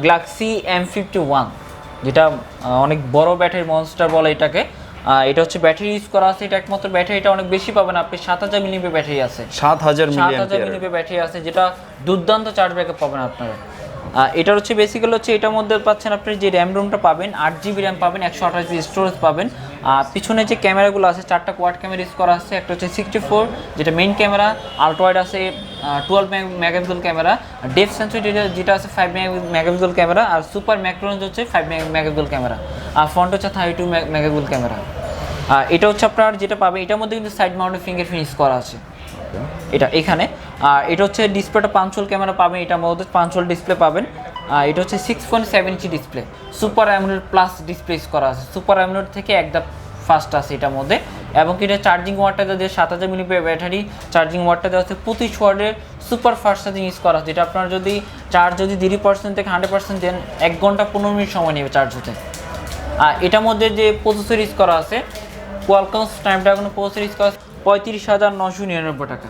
Galaxy M51, যেটা অনেক বড় ব্যাটারি মনস্টার বলে এটাকে। এটা হচ্ছে ব্যাটারি ইউজ করা আছে, এটা একমাত্র ব্যাটারি, এটা অনেক বেশি পাবেন আপনি। 7000 মিলিঅ্যাম্পিয়ার ব্যাটারি আছে, 7000 মিলিঅ্যাম্পিয়ার ব্যাটারি আছে, যেটা দুর্দান্ত চার্জ ব্যাকআপ পাবেন আপনারা। এটার হচ্ছে বেসিক্যালি হচ্ছে এটার মধ্যে পাচ্ছেন আপনি যে র্যাম রোমটা পাবেন 8GB র্যাম পাবেন, 128GB স্টোরেজ পাবেন। পিছনে যে ক্যামেরাগুলো আছে 4টা কোয়াড ক্যামেরা ইউজ করা আছে। একটা হচ্ছে 64 যেটা মেইন ক্যামেরা, আলট্রা ওয়াইড আছে 12 মেগাপিক্সেল ক্যামেরা, ডেপথ সেন্সর যেটা আছে 5 মেগাপিক্সেল ক্যামেরা, আর সুপার ম্যাক্রো রেঞ্জ হচ্ছে 5 মেগাপিক্সেল ক্যামেরা, আর ফ্রন্ট হচ্ছে 32 মেগাপিক্সেল ক্যামেরা। এটা হচ্ছে আপনার যেটা পাবেন, এটার মধ্যে কিন্তু সাইড মাউন্টেড ফিঙ্গারপ্রিন্ট ইউজ করা আছে এটা এখানে। এটা হচ্ছে ডিসপ্লেটা পাঞ্চুয়াল ক্যামেরা পাবেন, এটার মধ্যে পাঞ্চুয়াল ডিসপ্লে পাবেন। এটা হচ্ছে 6.7 inch display, super AMOLED plus display use করা আছে, সুপার অ্যামোলেড থেকে একদম ফাস্ট আছে এটার মধ্যে। এবং এটা চার্জিং ওয়াটটা দেওয়া 7000 মিলিঅ্যাম্পিয়ার ব্যাটারি, চার্জিং ওয়াটটা দেওয়া হচ্ছে 25 ওয়াটের সুপার ফাস্ট চার্জিং ইউজ করা আছে, যেটা আপনার যদি চার্জ যদি 0% থেকে 100% দেন 1 ঘন্টা 15 মিনিট সময় নেবে চার্জ হতে। এটার মধ্যে যে প্রসেসর ইউজ করা আছে কোয়ালকম স্ন্যাপড্রাগন প্রসেসর ইউজ করা আছে 35,999 টাকা।